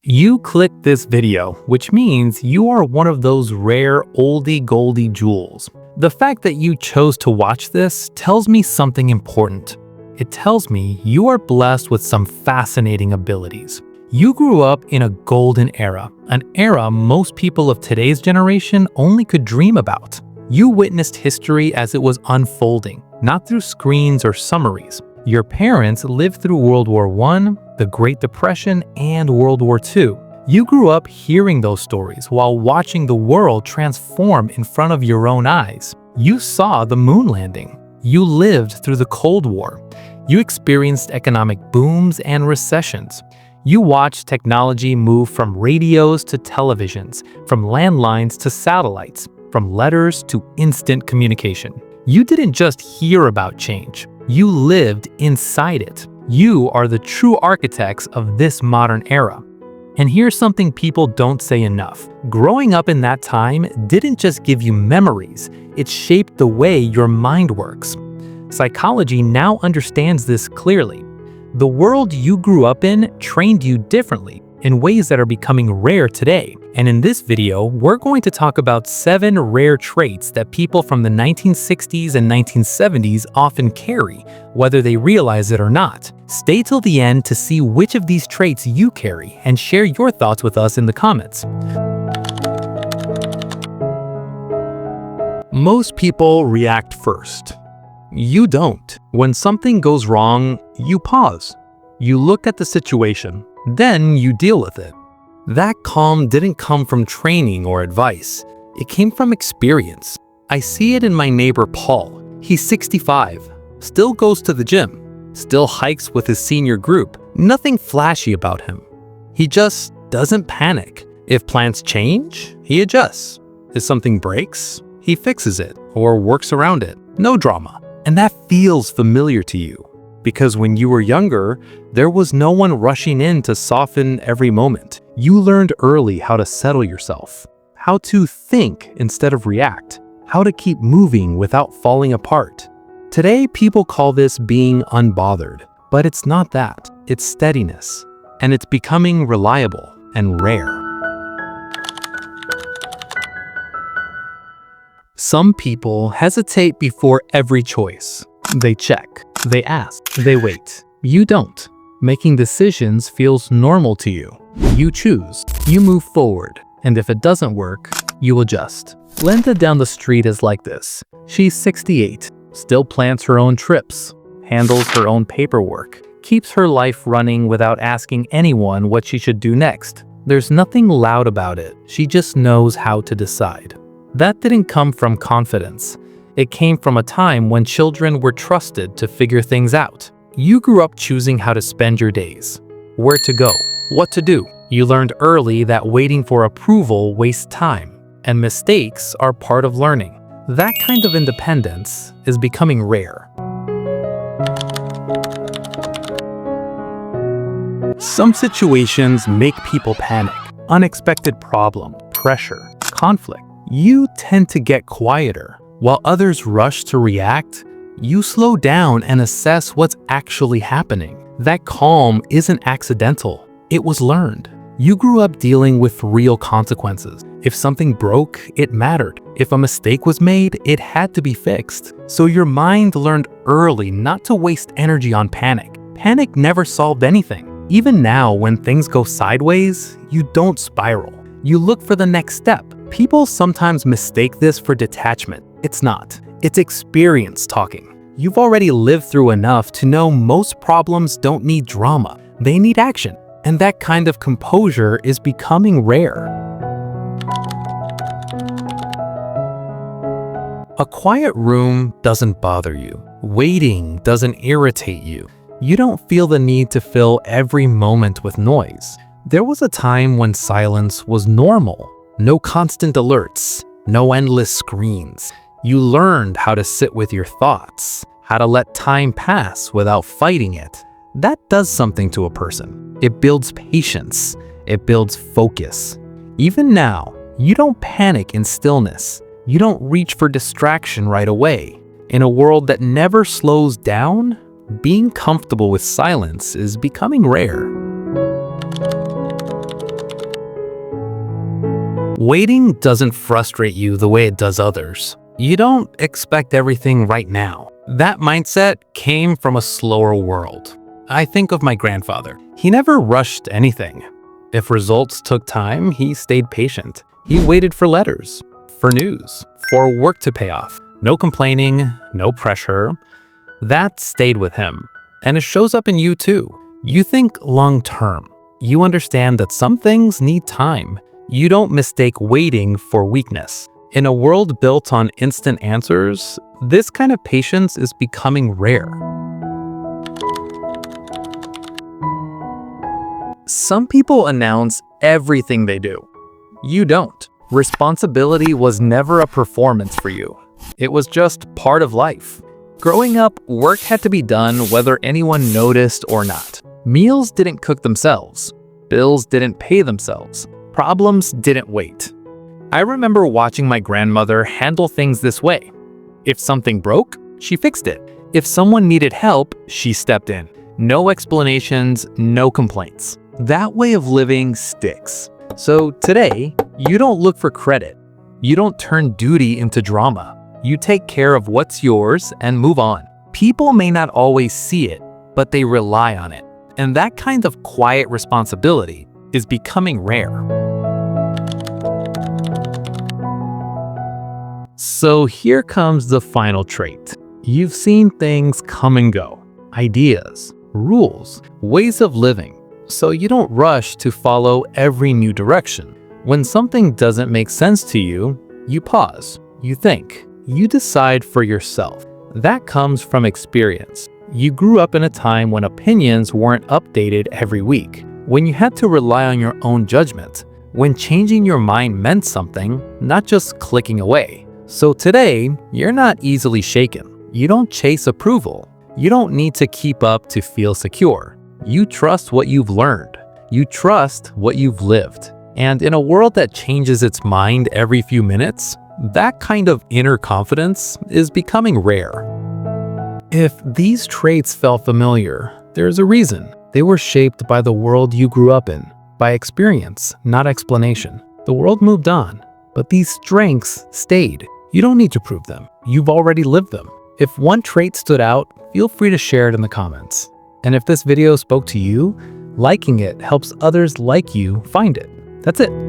You clicked this video, which means you are one of those rare oldie goldie jewels. The fact that you chose to watch this tells me something important. It tells me you are blessed with some fascinating abilities. You grew up in a golden era, an era most people of today's generation only could dream about. You witnessed history as it was unfolding, not through screens or summaries. Your parents lived through World War I, the Great Depression, and World War II. You grew up hearing those stories while watching the world transform in front of your own eyes. You saw the moon landing. You lived through the Cold War. You experienced economic booms and recessions. You watched technology move from radios to televisions, from landlines to satellites, from letters to instant communication. You didn't just hear about change. You lived inside it. You are the true architects of this modern era. And here's something people don't say enough. Growing up in that time didn't just give you memories, it shaped the way your mind works. Psychology now understands this clearly. The world you grew up in trained you differently in ways that are becoming rare today. And in this video, we're going to talk about 7 rare traits that people from the 1960s and 1970s often carry, whether they realize it or not. Stay till the end to see which of these traits you carry and share your thoughts with us in the comments. Most people react first. You don't. When something goes wrong, you pause. You look at the situation, then you deal with it. That calm didn't come from training or advice. It came from experience. I see it in my neighbor Paul. He's 65, still goes to the gym, still hikes with his senior group. Nothing flashy about him. He just doesn't panic. If plans change, he adjusts. If something breaks, he fixes it or works around it. No drama. And that feels familiar to you. Because when you were younger, there was no one rushing in to soften every moment. You learned early how to settle yourself, how to think instead of react, how to keep moving without falling apart. Today, people call this being unbothered, but it's not that. It's steadiness, and it's becoming reliable and rare. Some people hesitate before every choice. They check, they ask, they wait. You don't. Making decisions feels normal to you. You choose, you move forward, and if it doesn't work, you adjust. Linda down the street is like this. She's 68, still plans her own trips, handles her own paperwork, keeps her life running without asking anyone what she should do next. There's nothing loud about it. She just knows how to decide. That didn't come from confidence. It came from a time when children were trusted to figure things out. You grew up choosing how to spend your days, where to go, what to do. You learned early that waiting for approval wastes time, and mistakes are part of learning. That kind of independence is becoming rare. Some situations make people panic. Unexpected problem, pressure, conflict. You tend to get quieter. While others rush to react, you slow down and assess what's actually happening. That calm isn't accidental. It was learned. You grew up dealing with real consequences. If something broke, it mattered. If a mistake was made, it had to be fixed. So your mind learned early not to waste energy on panic. Panic never solved anything. Even now, when things go sideways, you don't spiral. You look for the next step. People sometimes mistake this for detachment. It's not. It's experience talking. You've already lived through enough to know most problems don't need drama. They need action. And that kind of composure is becoming rare. A quiet room doesn't bother you. Waiting doesn't irritate you. You don't feel the need to fill every moment with noise. There was a time when silence was normal. No constant alerts, no endless screens. You learned how to sit with your thoughts, how to let time pass without fighting it. That does something to a person. It builds patience. It builds focus. Even now, you don't panic in stillness. You don't reach for distraction right away. In a world that never slows down, being comfortable with silence is becoming rare. Waiting doesn't frustrate you the way it does others. You don't expect everything right now. That mindset came from a slower world. I think of my grandfather. He never rushed anything. If results took time, he stayed patient. He waited for letters, for news, for work to pay off. No complaining, no pressure. That stayed with him. And it shows up in you too. You think long term. You understand that some things need time. You don't mistake waiting for weakness. In a world built on instant answers, this kind of patience is becoming rare. Some people announce everything they do. You don't. Responsibility was never a performance for you. It was just part of life. Growing up, work had to be done whether anyone noticed or not. Meals didn't cook themselves. Bills didn't pay themselves. Problems didn't wait. I remember watching my grandmother handle things this way. If something broke, she fixed it. If someone needed help, she stepped in. No explanations, no complaints. That way of living sticks. So today, you don't look for credit. You don't turn duty into drama. You take care of what's yours and move on. People may not always see it, but they rely on it. And that kind of quiet responsibility is becoming rare. So here comes the final trait. You've seen things come and go. Ideas, rules, ways of living. So you don't rush to follow every new direction. When something doesn't make sense to you, you pause, you think, you decide for yourself. That comes from experience. You grew up in a time when opinions weren't updated every week, when you had to rely on your own judgment, when changing your mind meant something, not just clicking away. So today, you're not easily shaken. You don't chase approval. You don't need to keep up to feel secure. You trust what you've learned. You trust what you've lived. And in a world that changes its mind every few minutes, that kind of inner confidence is becoming rare. If these traits felt familiar, there's a reason. They were shaped by the world you grew up in, by experience, not explanation. The world moved on, but these strengths stayed. You don't need to prove them. You've already lived them. If one trait stood out, feel free to share it in the comments. And if this video spoke to you, liking it helps others like you find it. That's it.